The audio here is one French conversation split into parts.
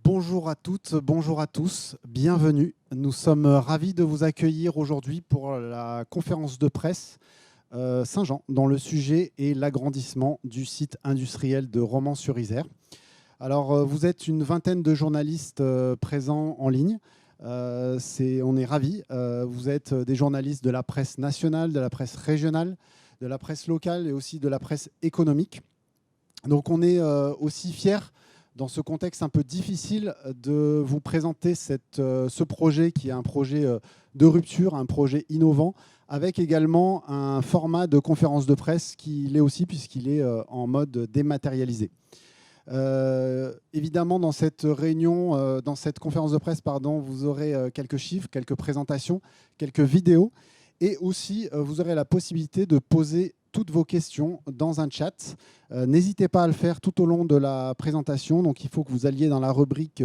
Bonjour à toutes, bonjour à tous, bienvenue. Nous sommes ravis de vous accueillir aujourd'hui pour la conférence de presse Saint-Jean, dont le sujet est l'agrandissement du site industriel de Romans-sur-Isère. Alors, vous êtes une vingtaine de journalistes présents en ligne. On est ravis. Vous êtes des journalistes de la presse nationale, de la presse régionale, de la presse locale et aussi de la presse économique. Donc, on est aussi fiers, dans ce contexte un peu difficile, de vous présenter ce projet qui est un projet de rupture, un projet innovant, avec également un format de conférence de presse qui l'est aussi puisqu'il est en mode dématérialisé. Évidemment, dans cette réunion, dans cette conférence de presse, vous aurez quelques chiffres, quelques présentations, quelques vidéos, et aussi vous aurez la possibilité de poser toutes vos questions dans un chat. N'hésitez pas à le faire tout au long de la présentation. Donc, il faut que vous alliez dans la rubrique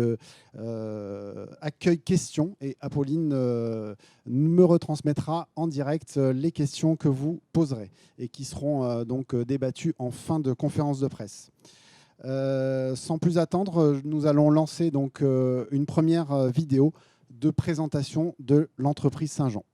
accueil questions, et Apolline me retransmettra en direct les questions que vous poserez et qui seront donc débattues en fin de conférence de presse. Sans plus attendre, nous allons lancer donc une première vidéo de présentation de l'entreprise Saint-Jean.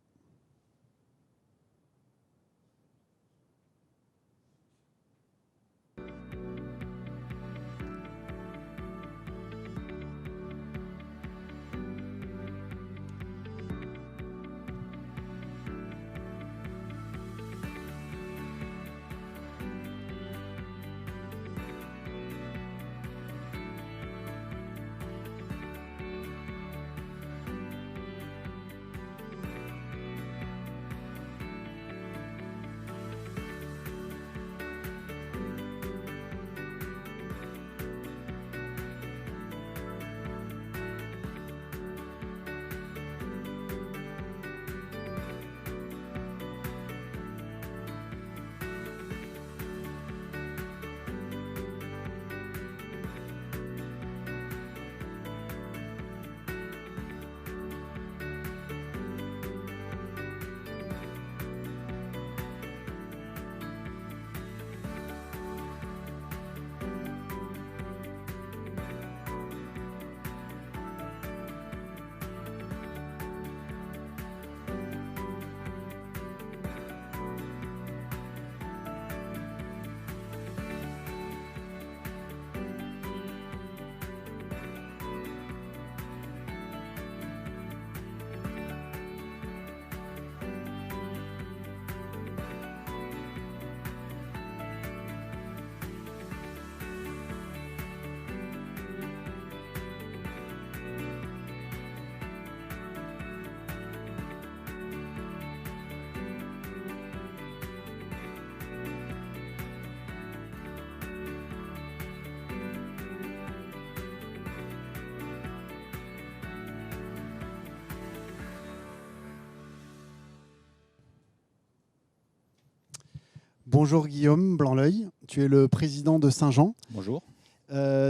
Bonjour Guillaume Blanc-L'Oeil, tu es le président de Saint-Jean. Bonjour.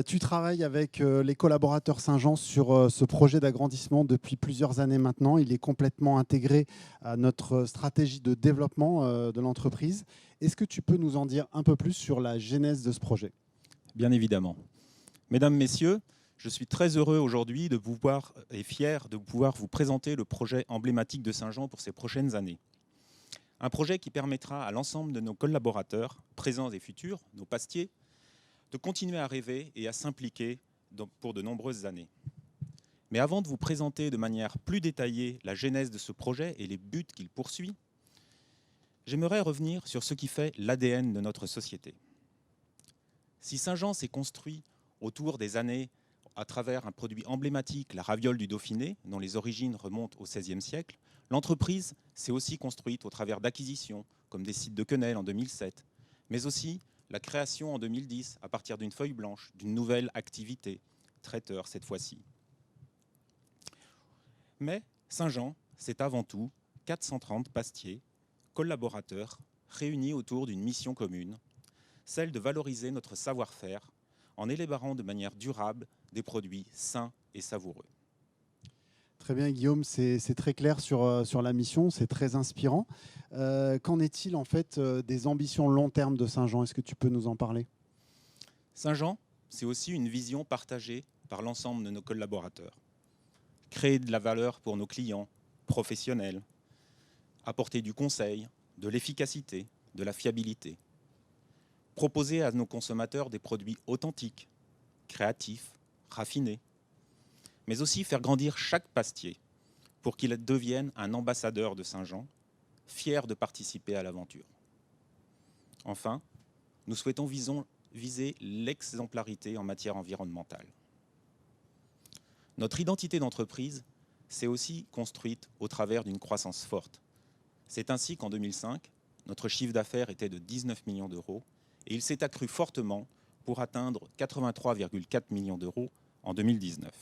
Tu travailles avec les collaborateurs Saint-Jean sur ce projet d'agrandissement depuis plusieurs années maintenant. Il est complètement intégré à notre stratégie de développement de l'entreprise. Est-ce que tu peux nous en dire un peu plus sur la genèse de ce projet ? Bien évidemment. Mesdames, Messieurs, je suis très heureux aujourd'hui de pouvoir et fier de pouvoir vous présenter le projet emblématique de Saint-Jean pour ces prochaines années. Un projet qui permettra à l'ensemble de nos collaborateurs, présents et futurs, nos pastiers, de continuer à rêver et à s'impliquer pour de nombreuses années. Mais avant de vous présenter de manière plus détaillée la genèse de ce projet et les buts qu'il poursuit, j'aimerais revenir sur ce qui fait l'ADN de notre société. Si Saint-Jean s'est construit autour des années à travers un produit emblématique, la raviole du Dauphiné, dont les origines remontent au XVIe siècle, l'entreprise s'est aussi construite au travers d'acquisitions, comme des sites de quenelle en 2007, mais aussi la création en 2010, à partir d'une feuille blanche, d'une nouvelle activité, traiteur cette fois-ci. Mais Saint-Jean, c'est avant tout 430 pastiers, collaborateurs, réunis autour d'une mission commune, celle de valoriser notre savoir-faire en élaborant de manière durable des produits sains et savoureux. Très bien Guillaume, c'est très clair sur la mission, c'est très inspirant. Qu'en est-il en fait des ambitions long terme de Saint-Jean ? Est-ce que tu peux nous en parler ? Saint-Jean, c'est aussi une vision partagée par l'ensemble de nos collaborateurs. Créer de la valeur pour nos clients, professionnels, apporter du conseil, de l'efficacité, de la fiabilité. Proposer à nos consommateurs des produits authentiques, créatifs, raffinés, mais aussi faire grandir chaque pastier pour qu'il devienne un ambassadeur de Saint-Jean, fier de participer à l'aventure. Enfin, nous souhaitons viser l'exemplarité en matière environnementale. Notre identité d'entreprise s'est aussi construite au travers d'une croissance forte. C'est ainsi qu'en 2005, notre chiffre d'affaires était de 19 millions d'euros et il s'est accru fortement pour atteindre 83,4 millions d'euros en 2019.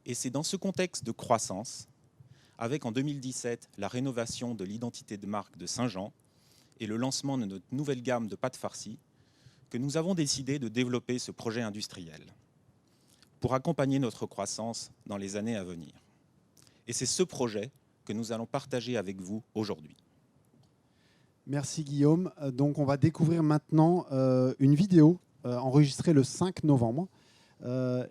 Et c'est dans ce contexte de croissance, avec en 2017 la rénovation de l'identité de marque de Saint-Jean et le lancement de notre nouvelle gamme de pâtes farcies, que nous avons décidé de développer ce projet industriel pour accompagner notre croissance dans les années à venir. Et c'est ce projet que nous allons partager avec vous aujourd'hui. Merci Guillaume. Donc on va découvrir maintenant une vidéo enregistrée le 5 novembre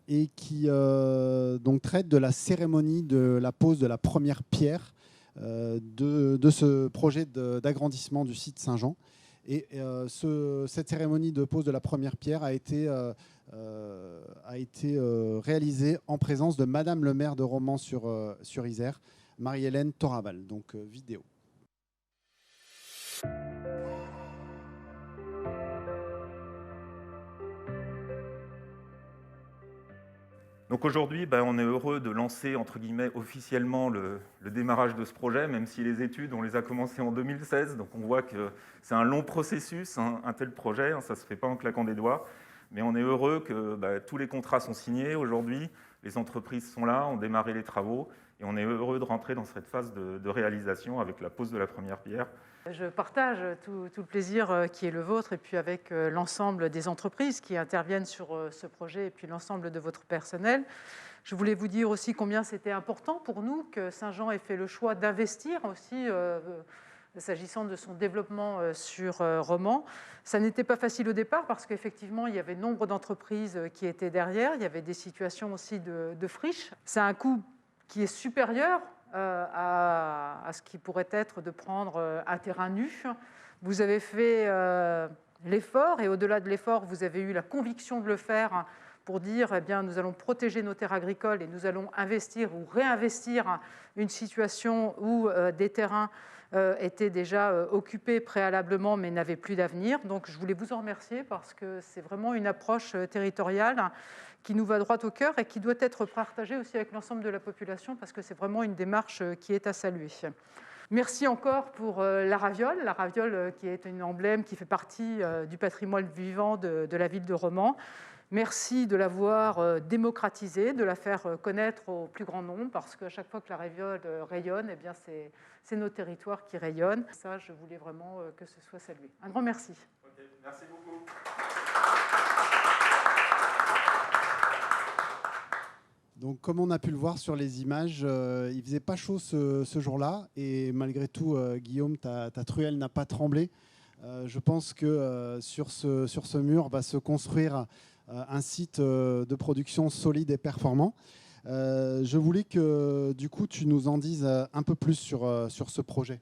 et qui donc traite de la cérémonie de la pose de la première pierre de ce projet d'agrandissement du site Saint-Jean. Et cette cérémonie de pose de la première pierre a été réalisée en présence de Madame le maire de Romans-sur-Isère, Marie-Hélène Toraval. Donc vidéo. Donc aujourd'hui, on est heureux de lancer entre guillemets officiellement le démarrage de ce projet, même si les études, on les a commencées en 2016. Donc on voit que c'est un long processus, un tel projet, ça ne se fait pas en claquant des doigts. Mais on est heureux que tous les contrats sont signés aujourd'hui, les entreprises sont là, ont démarré les travaux, et on est heureux de rentrer dans cette phase de réalisation avec la pose de la première pierre. Je partage tout le plaisir qui est le vôtre et puis avec l'ensemble des entreprises qui interviennent sur ce projet et puis l'ensemble de votre personnel. Je voulais vous dire aussi combien c'était important pour nous que Saint-Jean ait fait le choix d'investir aussi s'agissant de son développement sur Romans. Ça n'était pas facile au départ parce qu'effectivement, il y avait nombre d'entreprises qui étaient derrière. Il y avait des situations aussi de friches. C'est un coût qui est supérieur à ce qui pourrait être de prendre un terrain nu. Vous avez fait l'effort et au-delà de l'effort, vous avez eu la conviction de le faire pour dire nous allons protéger nos terres agricoles et nous allons investir ou réinvestir une situation où des terrains étaient déjà occupés préalablement mais n'avaient plus d'avenir. Donc je voulais vous en remercier parce que c'est vraiment une approche territoriale qui nous va droit au cœur et qui doit être partagée aussi avec l'ensemble de la population parce que c'est vraiment une démarche qui est à saluer. Merci encore pour la raviole qui est un emblème qui fait partie du patrimoine vivant de la ville de Romans. Merci de l'avoir démocratisée, de la faire connaître au plus grand nombre parce qu'à chaque fois que la raviole rayonne, c'est nos territoires qui rayonnent. Ça, je voulais vraiment que ce soit salué. Un grand merci. Okay, merci beaucoup. Donc, comme on a pu le voir sur les images, il ne faisait pas chaud ce jour-là. Et malgré tout, Guillaume, ta truelle n'a pas tremblé. Je pense que sur ce mur va se construire un site de production solide et performant. Je voulais que du coup, tu nous en dises un peu plus sur ce projet.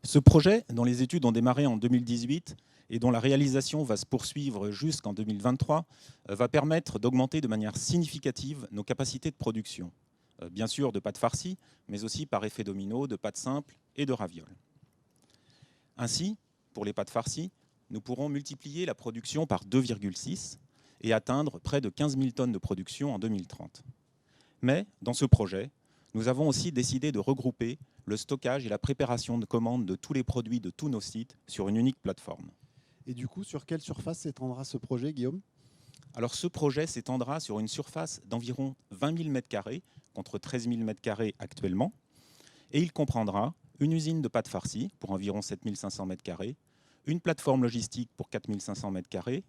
Ce projet, dont les études ont démarré en 2018, et dont la réalisation va se poursuivre jusqu'en 2023, va permettre d'augmenter de manière significative nos capacités de production. Bien sûr de pâtes farcies, mais aussi par effet domino de pâtes simples et de ravioles. Ainsi, pour les pâtes farcies, nous pourrons multiplier la production par 2,6 et atteindre près de 15 000 tonnes de production en 2030. Mais dans ce projet, nous avons aussi décidé de regrouper le stockage et la préparation de commandes de tous les produits de tous nos sites sur une unique plateforme. Et du coup, sur quelle surface s'étendra ce projet, Guillaume ? Alors ce projet s'étendra sur une surface d'environ 20 000 m² contre 13 000 m² actuellement. Et il comprendra une usine de pâtes farcies pour environ 7 500 m², une plateforme logistique pour 4 500 m²,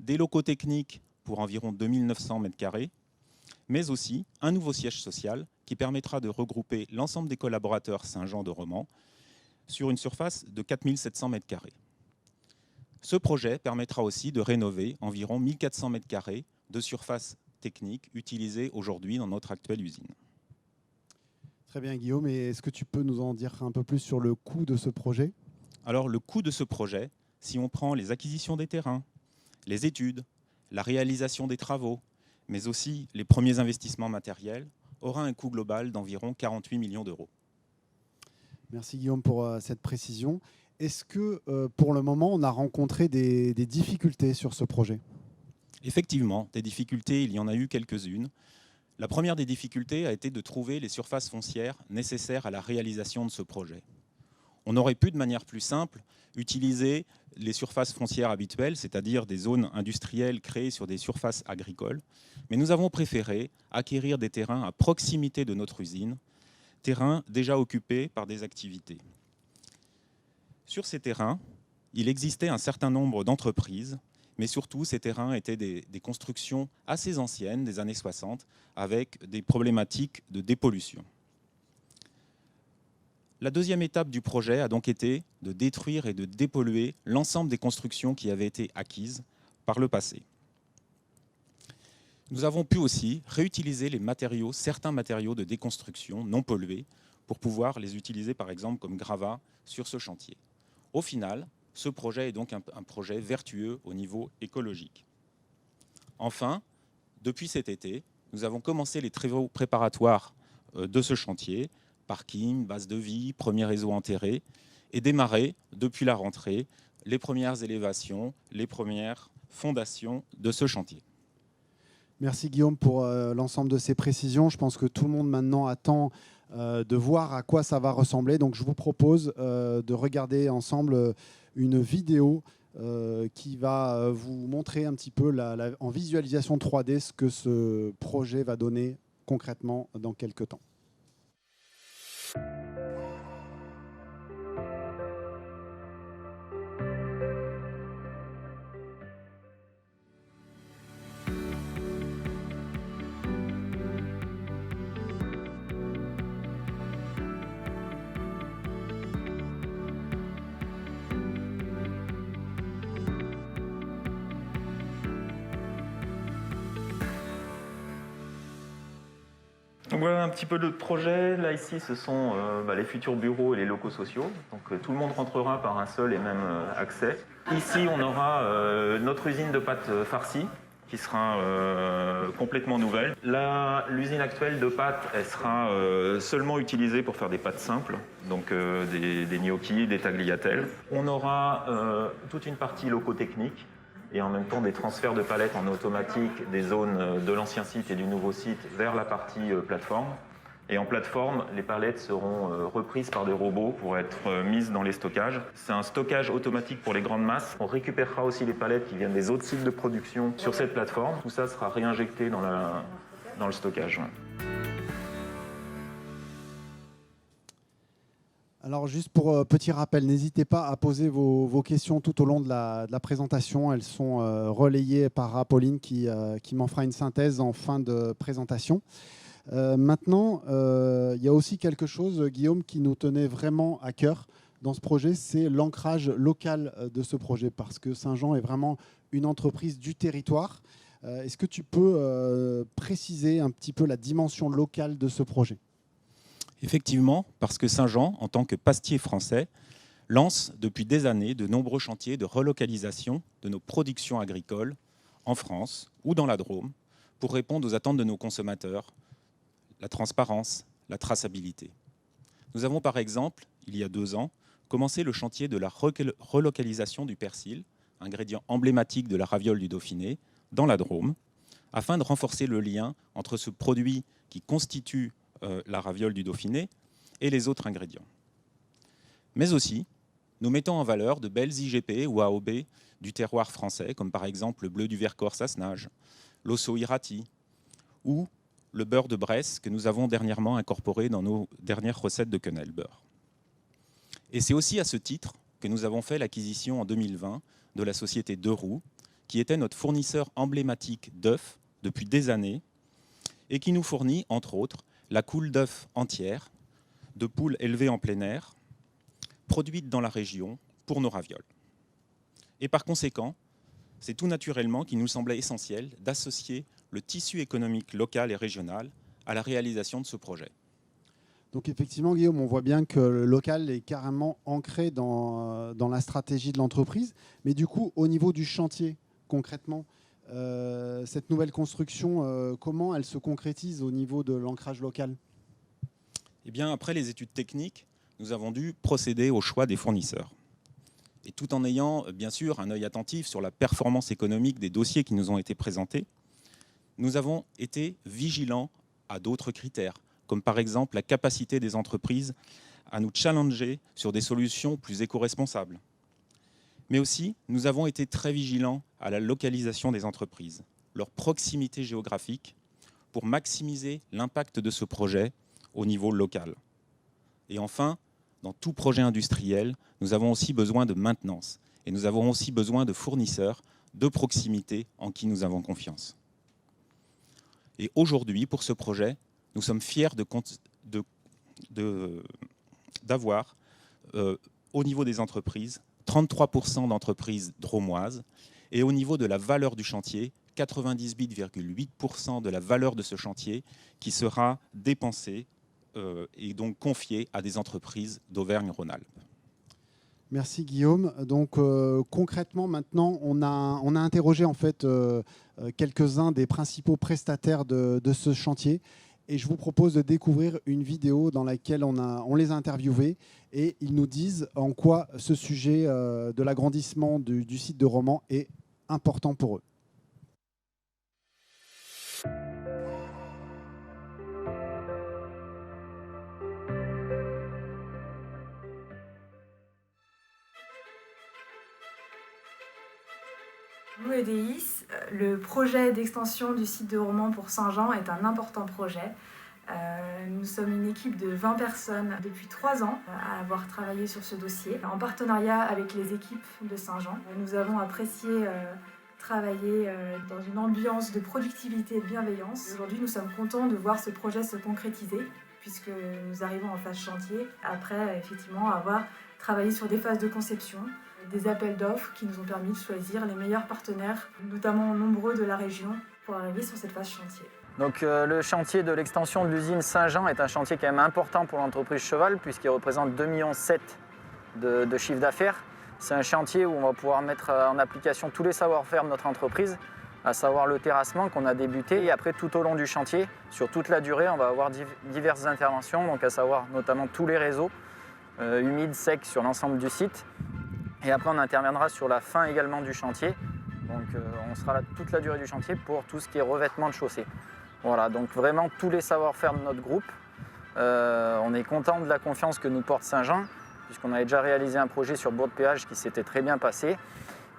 des locaux techniques pour environ 2 900 m², mais aussi un nouveau siège social qui permettra de regrouper l'ensemble des collaborateurs Saint-Jean de Romans sur une surface de 4 700 m². Ce projet permettra aussi de rénover environ 1 400 m² de surface technique utilisée aujourd'hui dans notre actuelle usine. Très bien Guillaume, et est-ce que tu peux nous en dire un peu plus sur le coût de ce projet? Alors le coût de ce projet, si on prend les acquisitions des terrains, les études, la réalisation des travaux, mais aussi les premiers investissements matériels, aura un coût global d'environ 48 millions d'euros. Merci Guillaume pour cette précision. Est-ce que pour le moment, on a rencontré des difficultés sur ce projet? Effectivement, des difficultés, il y en a eu quelques-unes. La première des difficultés a été de trouver les surfaces foncières nécessaires à la réalisation de ce projet. On aurait pu, de manière plus simple, utiliser les surfaces foncières habituelles, c'est-à-dire des zones industrielles créées sur des surfaces agricoles, mais nous avons préféré acquérir des terrains à proximité de notre usine, terrains déjà occupés par des activités. Sur ces terrains, il existait un certain nombre d'entreprises, mais surtout ces terrains étaient des constructions assez anciennes, des années 60, avec des problématiques de dépollution. La deuxième étape du projet a donc été de détruire et de dépolluer l'ensemble des constructions qui avaient été acquises par le passé. Nous avons pu aussi réutiliser certains matériaux de déconstruction non pollués pour pouvoir les utiliser par exemple comme gravat sur ce chantier. Au final, ce projet est donc un projet vertueux au niveau écologique. Enfin, depuis cet été, nous avons commencé les travaux préparatoires de ce chantier, parking, base de vie, premier réseau enterré, et démarré depuis la rentrée les premières élévations, les premières fondations de ce chantier. Merci Guillaume pour l'ensemble de ces précisions. Je pense que tout le monde maintenant attend de voir à quoi ça va ressembler. Donc je vous propose de regarder ensemble une vidéo qui va vous montrer un petit peu en visualisation 3D ce que ce projet va donner concrètement dans quelques temps. Donc voilà un petit peu le projet. Là ici ce sont les futurs bureaux et les locaux sociaux. Donc tout le monde rentrera par un seul et même accès. Ici on aura notre usine de pâtes farcies qui sera complètement nouvelle. Là l'usine actuelle de pâtes elle sera seulement utilisée pour faire des pâtes simples, donc des gnocchis, des tagliatelles. On aura toute une partie locaux techniques et en même temps des transferts de palettes en automatique des zones de l'ancien site et du nouveau site vers la partie plateforme. Et en plateforme, les palettes seront reprises par des robots pour être mises dans les stockages. C'est un stockage automatique pour les grandes masses. On récupérera aussi les palettes qui viennent des autres sites de production sur cette plateforme. Tout ça sera réinjecté dans le stockage. Alors juste pour petit rappel, n'hésitez pas à poser vos questions tout au long de la présentation. Elles sont relayées par Apolline qui m'en fera une synthèse en fin de présentation. Maintenant, il y a aussi quelque chose, Guillaume, qui nous tenait vraiment à cœur dans ce projet, c'est l'ancrage local de ce projet, parce que Saint-Jean est vraiment une entreprise du territoire. Est-ce que tu peux préciser un petit peu la dimension locale de ce projet ? Effectivement, parce que Saint-Jean, en tant que pastier français, lance depuis des années de nombreux chantiers de relocalisation de nos productions agricoles en France ou dans la Drôme pour répondre aux attentes de nos consommateurs, la transparence, la traçabilité. Nous avons par exemple, il y a 2 ans, commencé le chantier de la relocalisation du persil, ingrédient emblématique de la raviole du Dauphiné, dans la Drôme, afin de renforcer le lien entre ce produit qui constitue la raviole du Dauphiné et les autres ingrédients. Mais aussi, nous mettons en valeur de belles IGP ou AOB du terroir français, comme par exemple le bleu du Vercors Sassenage, l'osso irati ou le beurre de Bresse que nous avons dernièrement incorporé dans nos dernières recettes de quenelle beurre. Et c'est aussi à ce titre que nous avons fait l'acquisition en 2020 de la société Deux Roues, qui était notre fournisseur emblématique d'œufs depuis des années et qui nous fournit, entre autres, la coule d'œufs entière, de poules élevées en plein air, produite dans la région pour nos ravioles. Et par conséquent, C'est tout naturellement qu'il nous semblait essentiel d'associer le tissu économique local et régional à la réalisation de ce projet. Donc effectivement, Guillaume, on voit bien que le local est carrément ancré dans la stratégie de l'entreprise. Mais du coup, au niveau du chantier, concrètement, cette nouvelle construction, comment elle se concrétise au niveau de l'ancrage local ? Eh bien, après les études techniques, nous avons dû procéder au choix des fournisseurs. Et tout en ayant, bien sûr, un œil attentif sur la performance économique des dossiers qui nous ont été présentés, nous avons été vigilants à d'autres critères, comme par exemple la capacité des entreprises à nous challenger sur des solutions plus éco-responsables. Mais aussi, nous avons été très vigilants à la localisation des entreprises, leur proximité géographique, pour maximiser l'impact de ce projet au niveau local. Et enfin, dans tout projet industriel, nous avons aussi besoin de maintenance et nous avons aussi besoin de fournisseurs de proximité en qui nous avons confiance. Et aujourd'hui, pour ce projet, nous sommes fiers d'avoir, au niveau des entreprises, 33% d'entreprises drômoises et au niveau de la valeur du chantier, 98,8% de la valeur de ce chantier qui sera dépensée et donc confiée à des entreprises d'Auvergne-Rhône-Alpes. Merci Guillaume. Donc concrètement maintenant, on a interrogé en fait quelques-uns des principaux prestataires de ce chantier. Et je vous propose de découvrir une vidéo dans laquelle on les a interviewés et ils nous disent en quoi ce sujet de l'agrandissement du site de Romans est important pour eux. Nous, EDIS, le projet d'extension du site de Romans pour Saint-Jean est un important projet. Nous sommes une équipe de 20 personnes depuis 3 ans à avoir travaillé sur ce dossier, en partenariat avec les équipes de Saint-Jean. Nous avons apprécié travailler dans une ambiance de productivité et de bienveillance. Aujourd'hui, nous sommes contents de voir ce projet se concrétiser, puisque nous arrivons en phase chantier, après effectivement avoir travaillé sur des phases de conception, des appels d'offres qui nous ont permis de choisir les meilleurs partenaires, notamment nombreux de la région, pour arriver sur cette phase chantier. Donc le chantier de l'extension de l'usine Saint-Jean est un chantier quand même important pour l'entreprise Cheval, puisqu'il représente 2,7 millions de chiffre d'affaires. C'est un chantier où on va pouvoir mettre en application tous les savoir-faire de notre entreprise, à savoir le terrassement qu'on a débuté. Et après, tout au long du chantier, sur toute la durée, on va avoir diverses interventions, donc à savoir notamment tous les réseaux humides, secs sur l'ensemble du site. Et après, on interviendra sur la fin également du chantier. Donc on sera là toute la durée du chantier pour tout ce qui est revêtement de chaussée. Voilà, donc vraiment tous les savoir-faire de notre groupe. On est content de la confiance que nous porte Saint-Jean, puisqu'on avait déjà réalisé un projet sur Bourg-de-Péage qui s'était très bien passé.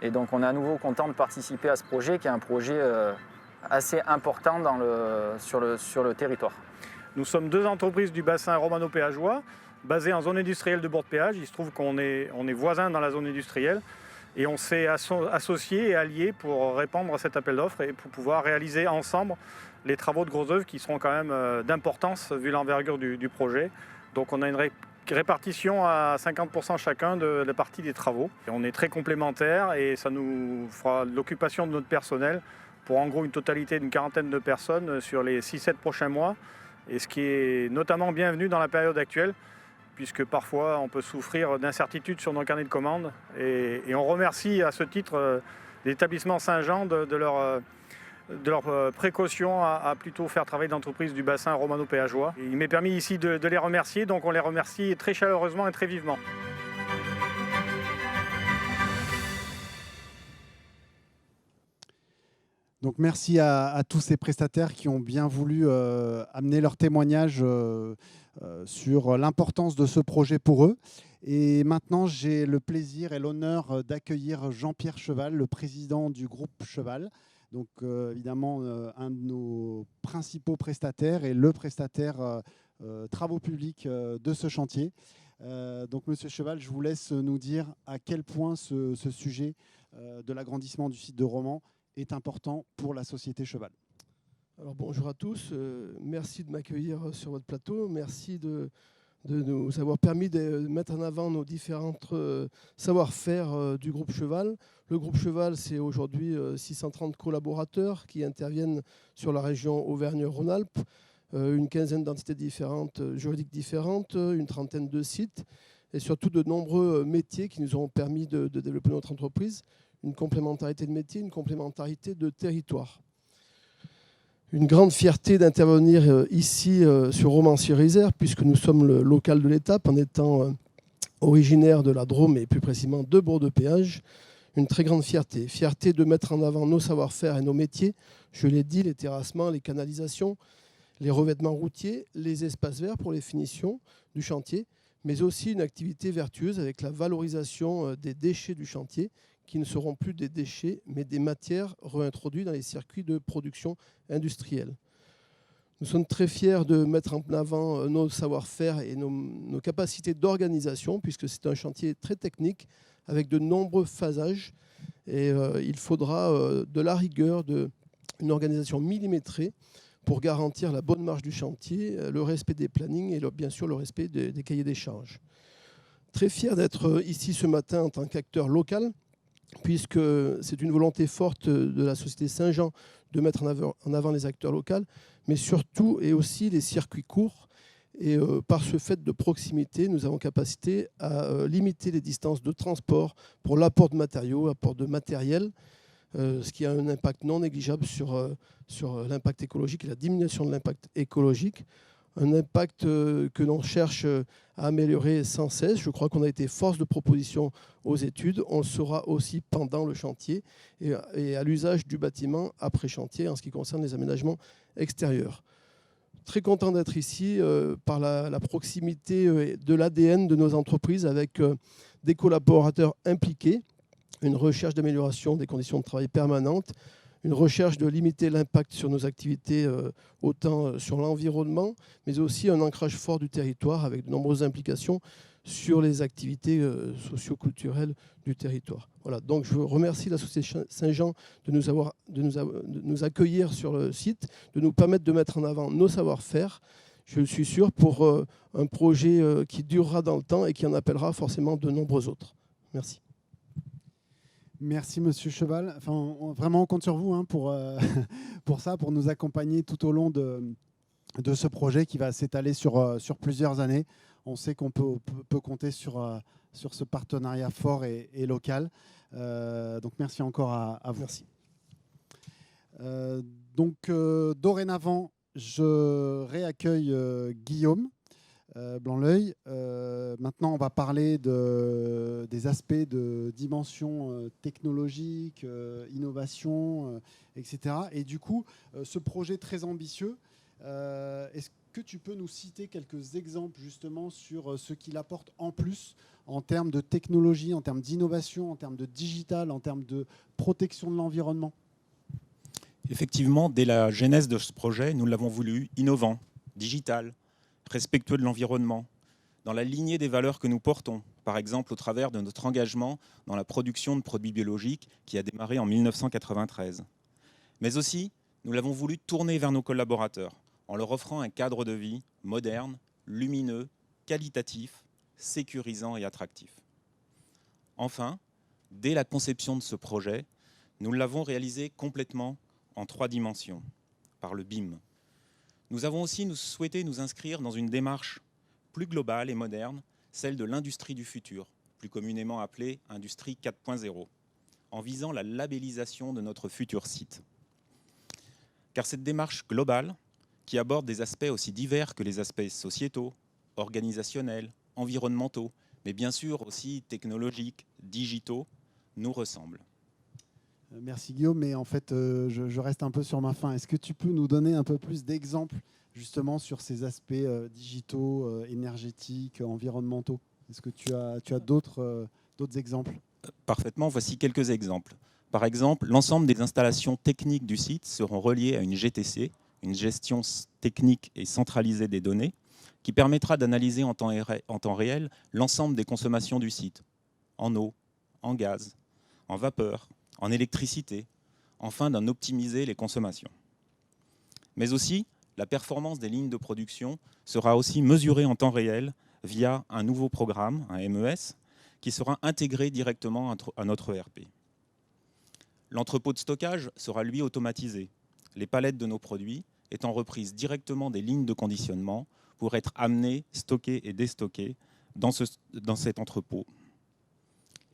Et donc on est à nouveau content de participer à ce projet, qui est un projet assez important sur le territoire. Nous sommes 2 entreprises du bassin romano-péageois, basées en zone industrielle de Bourg-de-Péage. Il se trouve qu'on est voisins dans la zone industrielle. Et on s'est associés et alliés pour répondre à cet appel d'offres et pour pouvoir réaliser ensemble les travaux de gros œuvres qui seront quand même d'importance vu l'envergure du projet. Donc on a une répartition à 50% chacun de la partie des travaux. Et on est très complémentaires et ça nous fera l'occupation de notre personnel pour en gros une totalité d'une 40aine de personnes sur les 6-7 prochains mois. Et ce qui est notamment bienvenu dans la période actuelle, puisque parfois on peut souffrir d'incertitudes sur nos carnets de commandes. Et on remercie à ce titre l'établissement Saint-Jean de leur précaution à plutôt faire travailler l'entreprise du bassin romano-péageois. Il m'est permis ici de les remercier, donc on les remercie très chaleureusement et très vivement. Donc merci à tous ces prestataires qui ont bien voulu amener leur témoignage sur l'importance de ce projet pour eux. Et maintenant, j'ai le plaisir et l'honneur d'accueillir Jean-Pierre Cheval, le président du groupe Cheval. Donc évidemment, un de nos principaux prestataires et le prestataire travaux publics de ce chantier. Donc Monsieur Cheval, je vous laisse nous dire à quel point ce sujet de l'agrandissement du site de Romans est important pour la société Cheval. Alors bonjour à tous, merci de m'accueillir sur votre plateau, merci de de nous avoir permis de mettre en avant nos différents savoir-faire du groupe Cheval. Le groupe Cheval, c'est aujourd'hui 630 collaborateurs qui interviennent sur la région Auvergne-Rhône-Alpes, une quinzaine d'entités différentes, juridiques différentes, une trentaine de sites et surtout de nombreux métiers qui nous ont permis de développer notre entreprise, une complémentarité de métiers, une complémentarité de territoire. Une grande fierté d'intervenir ici sur Romans-sur-Isère, puisque nous sommes le local de l'étape, en étant originaire de la Drôme et plus précisément de Bourg-de-Péage. Une très grande fierté. Fierté de mettre en avant nos savoir-faire et nos métiers. Je l'ai dit, les terrassements, les canalisations, les revêtements routiers, les espaces verts pour les finitions du chantier, mais aussi une activité vertueuse avec la valorisation des déchets du chantier, qui ne seront plus des déchets, mais des matières réintroduites dans les circuits de production industrielle. Nous sommes très fiers de mettre en avant nos savoir-faire et nos capacités d'organisation, puisque c'est un chantier très technique, avec de nombreux phasages. Et il faudra de la rigueur, une organisation millimétrée pour garantir la bonne marche du chantier, le respect des plannings et bien sûr le respect des cahiers des charges. Très fier d'être ici ce matin en tant qu'acteur local, puisque c'est une volonté forte de la société Saint-Jean de mettre en avant les acteurs locaux, mais surtout et aussi les circuits courts. Et par ce fait de proximité, nous avons capacité à limiter les distances de transport pour l'apport de matériaux, l'apport de matériel, ce qui a un impact non négligeable sur l'impact écologique et la diminution de l'impact écologique. Un impact que l'on cherche à améliorer sans cesse. Je crois qu'on a été force de proposition aux études. On le sera aussi pendant le chantier et à l'usage du bâtiment après chantier en ce qui concerne les aménagements extérieurs. Très content d'être ici par la proximité de l'ADN de nos entreprises avec des collaborateurs impliqués, une recherche d'amélioration des conditions de travail permanentes, une recherche de limiter l'impact sur nos activités, autant sur l'environnement, mais aussi un ancrage fort du territoire avec de nombreuses implications sur les activités socio-culturelles du territoire. Voilà, donc je remercie la Société Saint-Jean de nous accueillir sur le site, de nous permettre de mettre en avant nos savoir-faire, je suis sûr, pour un projet qui durera dans le temps et qui en appellera forcément de nombreux autres. Merci. Merci Monsieur Cheval. Enfin, vraiment, on compte sur vous pour ça, pour nous accompagner tout au long de ce projet qui va s'étaler sur plusieurs années. On sait qu'on peut compter sur ce partenariat fort et local. Donc merci encore à vous. Merci. Dorénavant, je réaccueille Guillaume Blanc-L'Œil. Maintenant, on va parler des aspects de dimension technologique, innovation, etc. Et du coup, ce projet très ambitieux, est-ce que tu peux nous citer quelques exemples justement sur ce qu'il apporte en plus en termes de technologie, en termes d'innovation, en termes de digital, en termes de protection de l'environnement? Effectivement, dès la genèse de ce projet, nous l'avons voulu innovant, digital, respectueux de l'environnement, dans la lignée des valeurs que nous portons, par exemple au travers de notre engagement dans la production de produits biologiques qui a démarré en 1993. Mais aussi, nous l'avons voulu tourner vers nos collaborateurs, en leur offrant un cadre de vie moderne, lumineux, qualitatif, sécurisant et attractif. Enfin, dès la conception de ce projet, nous l'avons réalisé complètement en 3 dimensions, par le BIM. Nous avons aussi souhaité nous inscrire dans une démarche plus globale et moderne, celle de l'industrie du futur, plus communément appelée Industrie 4.0, en visant la labellisation de notre futur site. Car cette démarche globale, qui aborde des aspects aussi divers que les aspects sociétaux, organisationnels, environnementaux, mais bien sûr aussi technologiques, digitaux, nous ressemble. Merci Guillaume, mais en fait, je reste un peu sur ma faim. Est-ce que tu peux nous donner un peu plus d'exemples justement sur ces aspects digitaux, énergétiques, environnementaux? Est-ce que tu as d'autres exemples? Parfaitement, voici quelques exemples. Par exemple, l'ensemble des installations techniques du site seront reliées à une GTC, une gestion technique et centralisée des données, qui permettra d'analyser en temps réel l'ensemble des consommations du site, en eau, en gaz, en vapeur, en électricité, afin d'en optimiser les consommations. Mais aussi, la performance des lignes de production sera aussi mesurée en temps réel via un nouveau programme, un MES, qui sera intégré directement à notre ERP. L'entrepôt de stockage sera lui automatisé, les palettes de nos produits étant reprises directement des lignes de conditionnement pour être amenées, stockées et déstockées dans cet entrepôt.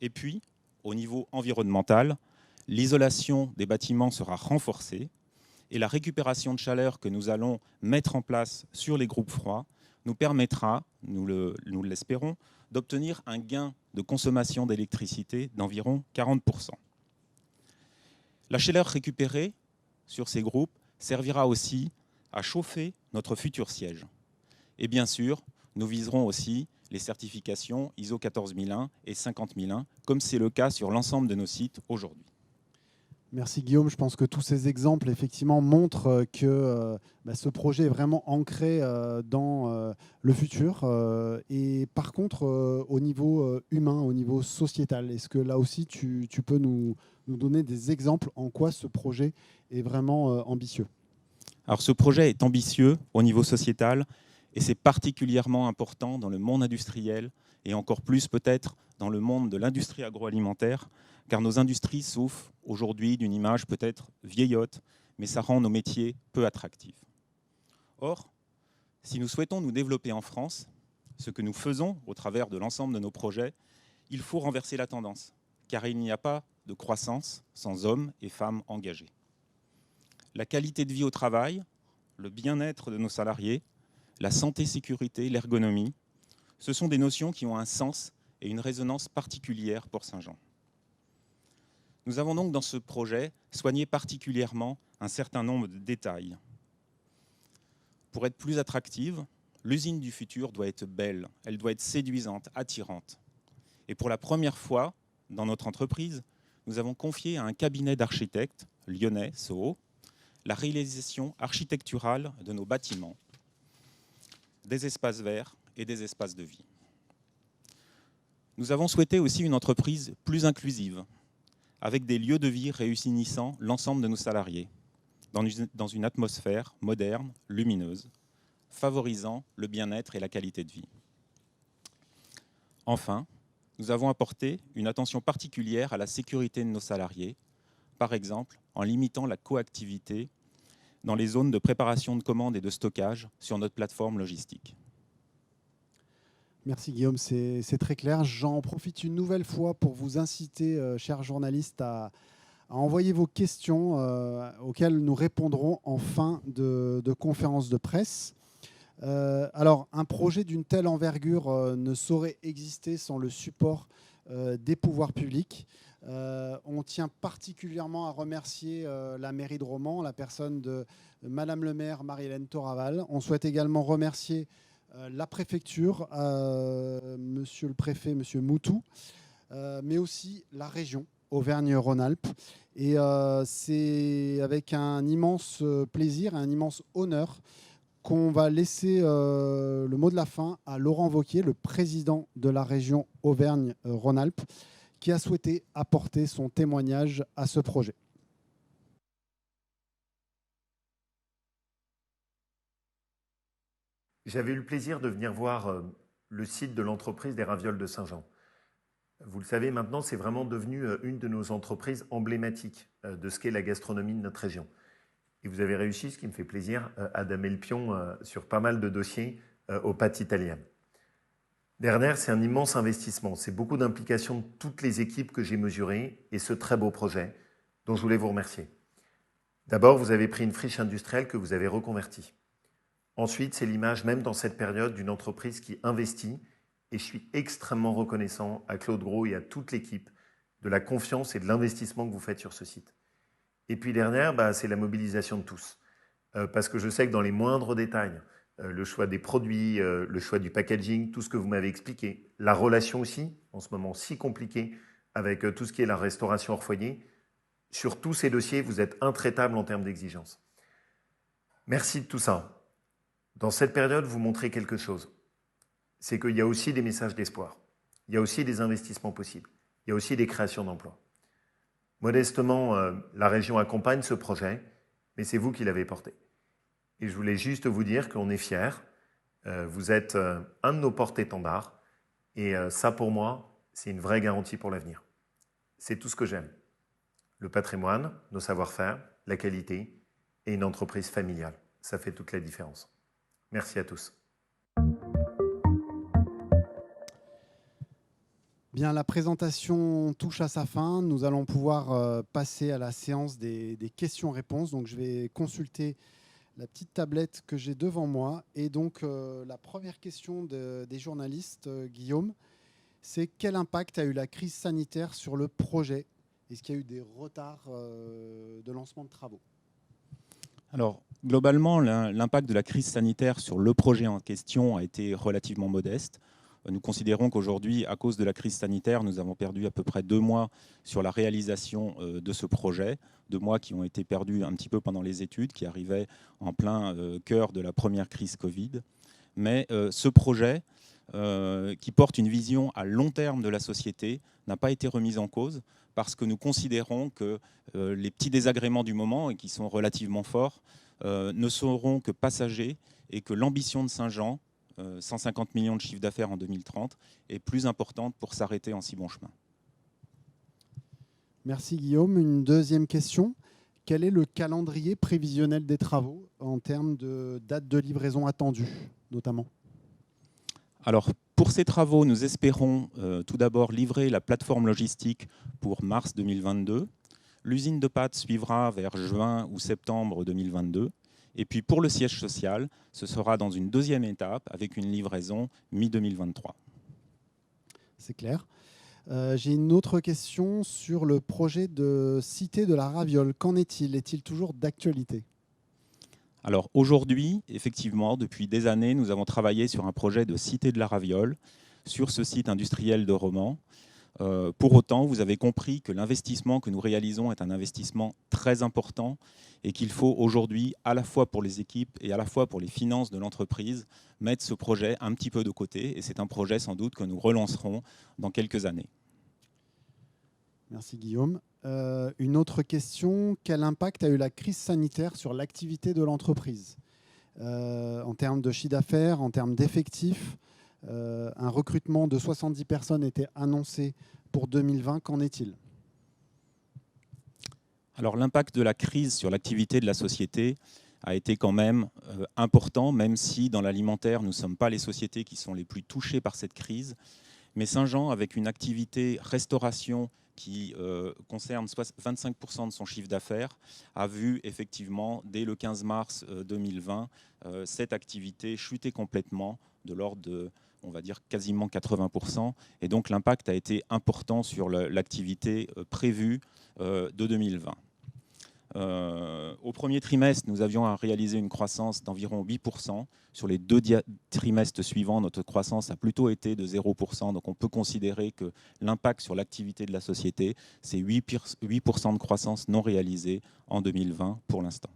Et puis, au niveau environnemental, l'isolation des bâtiments sera renforcée et la récupération de chaleur que nous allons mettre en place sur les groupes froids nous permettra, nous l'espérons, d'obtenir un gain de consommation d'électricité d'environ 40%. La chaleur récupérée sur ces groupes servira aussi à chauffer notre futur siège. Et bien sûr, nous viserons aussi les certifications ISO 14001 et 50001, comme c'est le cas sur l'ensemble de nos sites aujourd'hui. Merci Guillaume, je pense que tous ces exemples effectivement montrent que ce projet est vraiment ancré dans le futur. Et par contre, au niveau humain, au niveau sociétal, est-ce que là aussi tu peux nous donner des exemples en quoi ce projet est vraiment ambitieux? Alors ce projet est ambitieux au niveau sociétal et c'est particulièrement important dans le monde industriel et encore plus peut-être dans le monde de l'industrie agroalimentaire, car nos industries souffrent aujourd'hui d'une image peut-être vieillotte, mais ça rend nos métiers peu attractifs. Or, si nous souhaitons nous développer en France, ce que nous faisons au travers de l'ensemble de nos projets, il faut renverser la tendance, car il n'y a pas de croissance sans hommes et femmes engagés. La qualité de vie au travail, le bien-être de nos salariés, la santé, sécurité, l'ergonomie, ce sont des notions qui ont un sens et une résonance particulière pour Saint-Jean. Nous avons donc dans ce projet soigné particulièrement un certain nombre de détails. Pour être plus attractive, l'usine du futur doit être belle, elle doit être séduisante, attirante. Et pour la première fois dans notre entreprise, nous avons confié à un cabinet d'architectes lyonnais, Soho, la réalisation architecturale de nos bâtiments, des espaces verts et des espaces de vie. Nous avons souhaité aussi une entreprise plus inclusive, avec des lieux de vie réunissant l'ensemble de nos salariés, dans une atmosphère moderne, lumineuse, favorisant le bien-être et la qualité de vie. Enfin, nous avons apporté une attention particulière à la sécurité de nos salariés, par exemple en limitant la coactivité dans les zones de préparation de commandes et de stockage sur notre plateforme logistique. Merci Guillaume, c'est très clair. J'en profite une nouvelle fois pour vous inciter, chers journalistes, à envoyer vos questions auxquelles nous répondrons en fin de conférence de presse. Alors, un projet d'une telle envergure ne saurait exister sans le support des pouvoirs publics. On tient particulièrement à remercier la mairie de Romans, la personne de Madame le maire Marie-Hélène Toraval. On souhaite également remercier la préfecture, monsieur le préfet, monsieur Moutou, mais aussi la région Auvergne-Rhône-Alpes. Et c'est avec un immense plaisir, un immense honneur qu'on va laisser le mot de la fin à Laurent Wauquiez, le président de la région Auvergne-Rhône-Alpes, qui a souhaité apporter son témoignage à ce projet. J'avais eu le plaisir de venir voir le site de l'entreprise des Ravioles de Saint-Jean. Vous le savez, maintenant, c'est vraiment devenu une de nos entreprises emblématiques de ce qu'est la gastronomie de notre région. Et vous avez réussi, ce qui me fait plaisir, à damer le pion sur pas mal de dossiers aux pâtes italiennes. Derrière, c'est un immense investissement. C'est beaucoup d'implication de toutes les équipes que j'ai mesurées et ce très beau projet dont je voulais vous remercier. D'abord, vous avez pris une friche industrielle que vous avez reconvertie. Ensuite, c'est l'image, même dans cette période, d'une entreprise qui investit. Et je suis extrêmement reconnaissant à Claude Gros et à toute l'équipe de la confiance et de l'investissement que vous faites sur ce site. Et puis derrière, c'est la mobilisation de tous. Parce que je sais que dans les moindres détails, le choix des produits, le choix du packaging, tout ce que vous m'avez expliqué, la relation aussi, en ce moment si compliquée, avec tout ce qui est la restauration hors foyer, sur tous ces dossiers, vous êtes intraitable en termes d'exigence. Merci de tout ça. Dans cette période, vous montrez quelque chose. C'est qu'il y a aussi des messages d'espoir. Il y a aussi des investissements possibles. Il y a aussi des créations d'emplois. Modestement, la région accompagne ce projet, mais c'est vous qui l'avez porté. Et je voulais juste vous dire qu'on est fiers Vous êtes un de nos porte-étendards et ça, pour moi, c'est une vraie garantie pour l'avenir. C'est tout ce que j'aime. Le patrimoine, nos savoir-faire, la qualité et une entreprise familiale. Ça fait toute la différence. Merci à tous. Bien, la présentation touche à sa fin. Nous allons pouvoir passer à la séance des questions-réponses. Donc, je vais consulter la petite tablette que j'ai devant moi. Et donc, la première question des journalistes, Guillaume, c'est quel impact a eu la crise sanitaire sur le projet? Est-ce qu'il y a eu des retards de lancement de travaux? Alors, globalement, l'impact de la crise sanitaire sur le projet en question a été relativement modeste. Nous considérons qu'aujourd'hui, à cause de la crise sanitaire, nous avons perdu à peu près 2 mois sur la réalisation de ce projet, 2 mois qui ont été perdus un petit peu pendant les études, qui arrivaient en plein cœur de la première crise Covid. Mais ce projet, qui porte une vision à long terme de la société, n'a pas été remis en cause parce que nous considérons que les petits désagréments du moment, et qui sont relativement forts, ne seront que passagers et que l'ambition de Saint-Jean, 150 millions de chiffre d'affaires en 2030, est plus importante pour s'arrêter en si bon chemin. Merci Guillaume. Une deuxième question. Quel est le calendrier prévisionnel des travaux en termes de date de livraison attendue, notamment? Alors, pour ces travaux, nous espérons tout d'abord livrer la plateforme logistique pour mars 2022. L'usine de pâtes suivra vers juin ou septembre 2022. Et puis pour le siège social, ce sera dans une deuxième étape avec une livraison mi-2023. C'est clair. J'ai une autre question sur le projet de Cité de la Raviole. Qu'en est-il? Est-il toujours d'actualité? Alors aujourd'hui, effectivement, depuis des années, nous avons travaillé sur un projet de Cité de la Raviole sur ce site industriel de Romans. Pour autant, vous avez compris que l'investissement que nous réalisons est un investissement très important et qu'il faut aujourd'hui, à la fois pour les équipes et à la fois pour les finances de l'entreprise, mettre ce projet un petit peu de côté. Et c'est un projet sans doute que nous relancerons dans quelques années. Merci Guillaume. Une autre question. Quel impact a eu la crise sanitaire sur l'activité de l'entreprise en termes de chiffre d'affaires, en termes d'effectifs? Un recrutement de 70 personnes était annoncé pour 2020. Qu'en est-il? Alors l'impact de la crise sur l'activité de la société a été quand même important, même si dans l'alimentaire, nous ne sommes pas les sociétés qui sont les plus touchées par cette crise. Mais Saint-Jean, avec une activité restauration qui concerne 25% de son chiffre d'affaires, a vu effectivement, dès le 15 mars 2020, cette activité chuter complètement de l'ordre de, on va dire, quasiment 80%. Et donc l'impact a été important sur l'activité prévue de 2020. Au premier trimestre, nous avions réalisé une croissance d'environ 8%. Sur les 2 trimestres suivants, notre croissance a plutôt été de 0%. Donc on peut considérer que l'impact sur l'activité de la société, c'est 8% de croissance non réalisée en 2020 pour l'instant.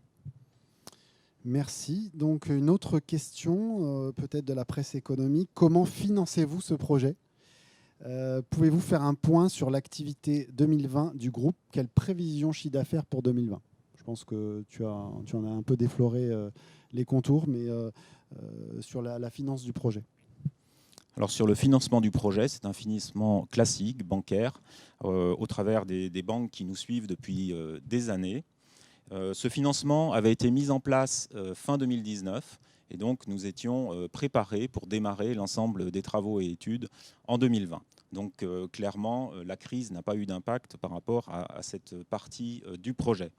Merci. Donc une autre question, peut-être de la presse économique. Comment financez-vous ce projet? Pouvez-vous faire un point sur l'activité 2020 du groupe? Quelle prévision chiffre d'affaires pour 2020? Je pense que tu en as un peu défloré les contours, mais sur la finance du projet. Alors sur le financement du projet, c'est un financement classique, bancaire, au travers des banques qui nous suivent depuis des années. Ce financement avait été mis en place fin 2019 et donc nous étions préparés pour démarrer l'ensemble des travaux et études en 2020. Donc clairement, la crise n'a pas eu d'impact par rapport à cette partie du projet.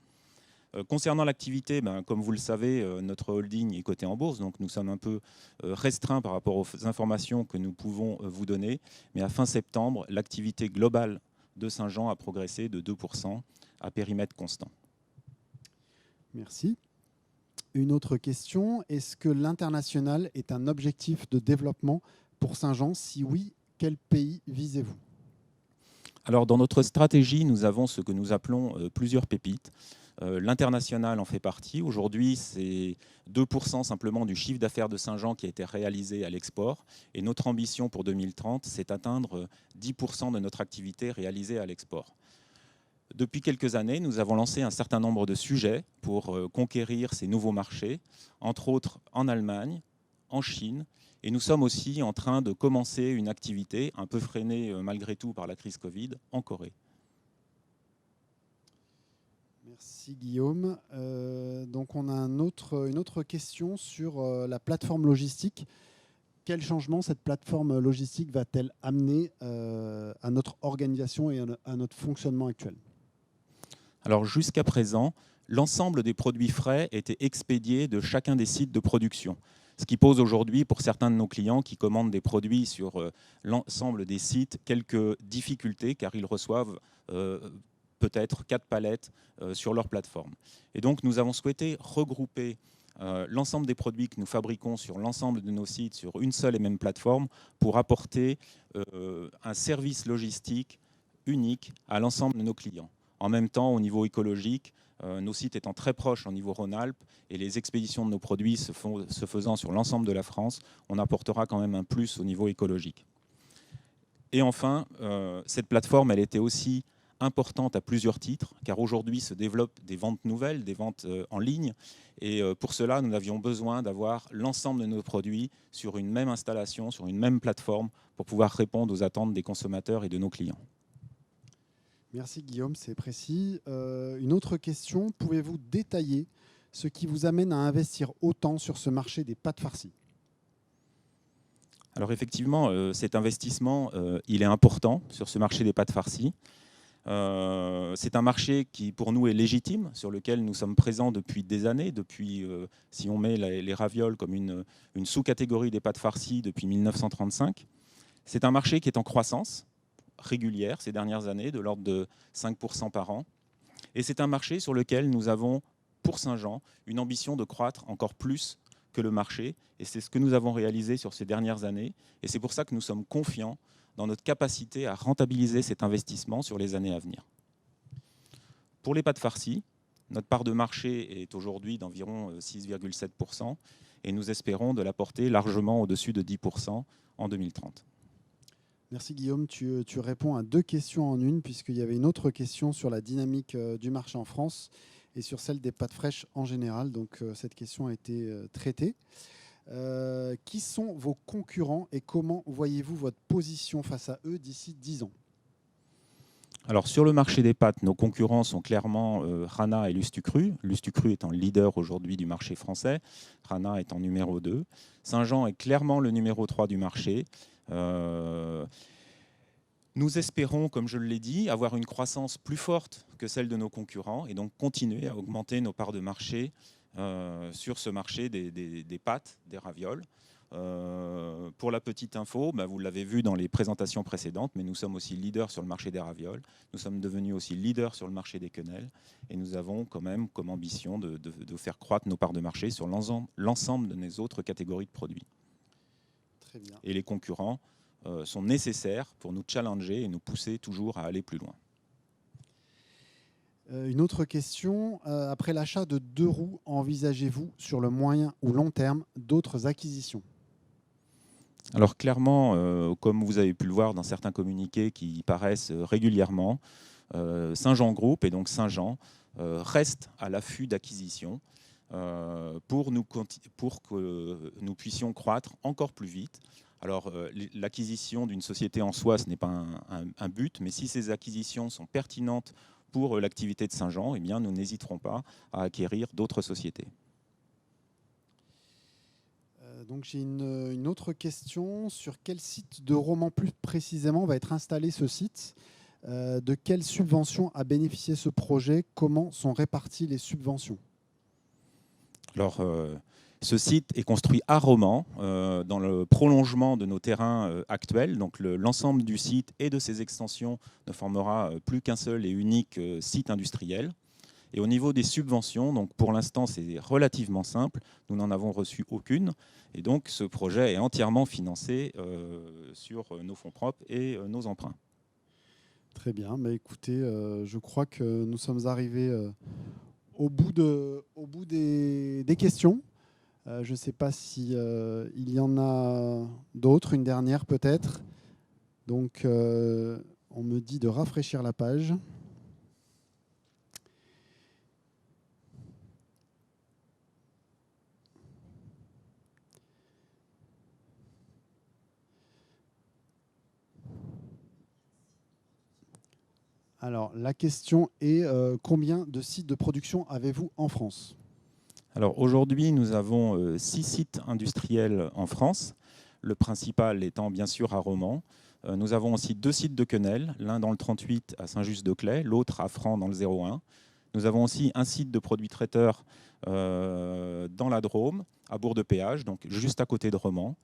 Concernant l'activité, comme vous le savez, notre holding est coté en bourse, donc nous sommes un peu restreints par rapport aux informations que nous pouvons vous donner. Mais à fin septembre, l'activité globale de Saint-Jean a progressé de 2% à périmètre constant. Merci. Une autre question. Est-ce que l'international est un objectif de développement pour Saint-Jean? Si oui, quel pays visez-vous? Alors, dans notre stratégie, nous avons ce que nous appelons plusieurs pépites. L'international en fait partie. Aujourd'hui, c'est 2% simplement du chiffre d'affaires de Saint-Jean qui a été réalisé à l'export. Et notre ambition pour 2030, c'est d'atteindre 10% de notre activité réalisée à l'export. Depuis quelques années, nous avons lancé un certain nombre de sujets pour conquérir ces nouveaux marchés, entre autres en Allemagne, en Chine. Et nous sommes aussi en train de commencer une activité, un peu freinée malgré tout par la crise Covid, en Corée. Merci Guillaume. Donc on a une autre question sur la plateforme logistique. Quel changement cette plateforme logistique va-t-elle amener à notre organisation et à notre fonctionnement actuel? Alors jusqu'à présent, l'ensemble des produits frais étaient expédiés de chacun des sites de production. Ce qui pose aujourd'hui, pour certains de nos clients qui commandent des produits sur l'ensemble des sites, quelques difficultés, car ils reçoivent peut-être 4 palettes sur leur plateforme. Et donc, nous avons souhaité regrouper l'ensemble des produits que nous fabriquons sur l'ensemble de nos sites sur une seule et même plateforme pour apporter un service logistique unique à l'ensemble de nos clients. En même temps, au niveau écologique, nos sites étant très proches au niveau Rhône-Alpes et les expéditions de nos produits se faisant sur l'ensemble de la France, on apportera quand même un plus au niveau écologique. Et enfin, cette plateforme, elle était aussi importante à plusieurs titres, car aujourd'hui se développent des ventes nouvelles, des ventes en ligne. Et pour cela, nous avions besoin d'avoir l'ensemble de nos produits sur une même installation, sur une même plateforme, pour pouvoir répondre aux attentes des consommateurs et de nos clients. Merci Guillaume, c'est précis. Une autre question, pouvez-vous détailler ce qui vous amène à investir autant sur ce marché des pâtes farcies? Alors effectivement, cet investissement, il est important sur ce marché des pâtes farcies. C'est un marché qui, pour nous, est légitime, sur lequel nous sommes présents depuis des années, depuis, si on met les ravioles comme une sous-catégorie des pâtes farcies depuis 1935. C'est un marché qui est en croissance régulière ces dernières années, de l'ordre de 5% par an. Et c'est un marché sur lequel nous avons, pour Saint-Jean, une ambition de croître encore plus que le marché. Et c'est ce que nous avons réalisé sur ces dernières années. Et c'est pour ça que nous sommes confiants dans notre capacité à rentabiliser cet investissement sur les années à venir. Pour les pâtes farcies, notre part de marché est aujourd'hui d'environ 6,7% et nous espérons de la porter largement au-dessus de 10% en 2030. Merci Guillaume, tu réponds à 2 questions en une, puisqu'il y avait une autre question sur la dynamique du marché en France et sur celle des pâtes fraîches en général. Donc cette question a été traitée. Qui sont vos concurrents et comment voyez-vous votre position face à eux d'ici 10 ans? Alors sur le marché des pâtes, nos concurrents sont clairement Rana et Lustucru. Lustucru étant le leader aujourd'hui du marché français, Rana étant numéro 2. Saint-Jean est clairement le numéro 3 du marché. Nous espérons, comme je l'ai dit, avoir une croissance plus forte que celle de nos concurrents et donc continuer à augmenter nos parts de marché sur ce marché des pâtes, des ravioles. Pour la petite info, vous l'avez vu dans les présentations précédentes, mais nous sommes aussi leaders sur le marché des ravioles. Nous sommes devenus aussi leaders sur le marché des quenelles et nous avons quand même comme ambition de faire croître nos parts de marché sur l'ensemble de nos autres catégories de produits. Très bien. Et les concurrents sont nécessaires pour nous challenger et nous pousser toujours à aller plus loin. Une autre question. Après l'achat de 2 roues, envisagez-vous sur le moyen ou long terme d'autres acquisitions? Alors clairement, comme vous avez pu le voir dans certains communiqués qui paraissent régulièrement, Saint-Jean Group et donc Saint-Jean reste à l'affût d'acquisitions pour que nous puissions croître encore plus vite. Alors l'acquisition d'une société en soi, ce n'est pas un but, mais si ces acquisitions sont pertinentes pour l'activité de Saint-Jean, eh bien, nous n'hésiterons pas à acquérir d'autres sociétés. Donc j'ai une autre question. Sur quel site de Romans plus précisément va être installé ce site? De quelles subventions a bénéficié ce projet? Comment sont réparties les subventions? Alors, ce site est construit à Romans, dans le prolongement de nos terrains actuels. Donc l'ensemble du site et de ses extensions ne formera plus qu'un seul et unique site industriel. Et au niveau des subventions, donc pour l'instant c'est relativement simple, nous n'en avons reçu aucune. Et donc ce projet est entièrement financé sur nos fonds propres et nos emprunts. Très bien. Écoutez, je crois que nous sommes arrivés au bout des questions. Je ne sais pas si il y en a d'autres, une dernière peut-être. Donc, on me dit de rafraîchir la page. Alors, la question est combien de sites de production avez-vous en France? Alors aujourd'hui, nous avons 6 sites industriels en France, le principal étant bien sûr à Romans. Nous avons aussi 2 sites de quenelle, l'un dans le 38 à Saint-Just-de-Claye, l'autre à Franc dans le 01. Nous avons aussi un site de produits traiteurs dans la Drôme, à Bourg-de-Péage, donc juste à côté de Romans.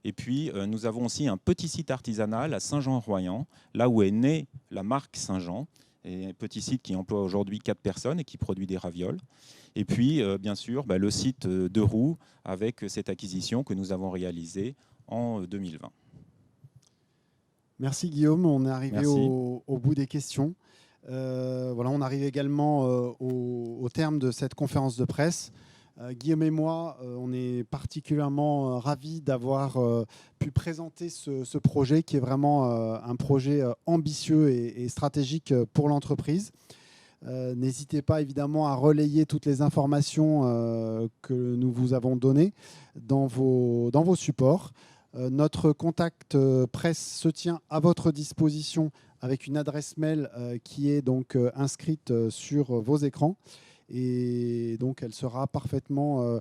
Et puis, nous avons aussi un petit site artisanal à Saint-Jean-Royan, là où est née la marque Saint-Jean, et un petit site qui emploie aujourd'hui 4 personnes et qui produit des ravioles. Et puis, bien sûr, le site de Roux, avec cette acquisition que nous avons réalisée en 2020. Merci Guillaume, on est arrivé Merci. au bout des questions. Voilà, on arrive également au terme de cette conférence de presse. Guillaume et moi, on est particulièrement ravis d'avoir pu présenter ce projet qui est vraiment un projet ambitieux et stratégique pour l'entreprise. N'hésitez pas évidemment à relayer toutes les informations que nous vous avons données dans vos supports. Notre contact presse se tient à votre disposition avec une adresse mail qui est donc inscrite sur vos écrans. Et donc, elle sera parfaitement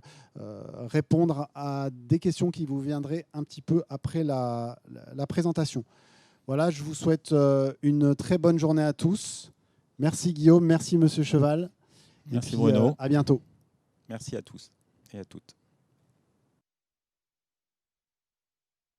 répondre à des questions qui vous viendraient un petit peu après la présentation. Voilà, je vous souhaite une très bonne journée à tous. Merci Guillaume, merci Monsieur Cheval. Merci et puis, Bruno. à bientôt. Merci à tous et à toutes.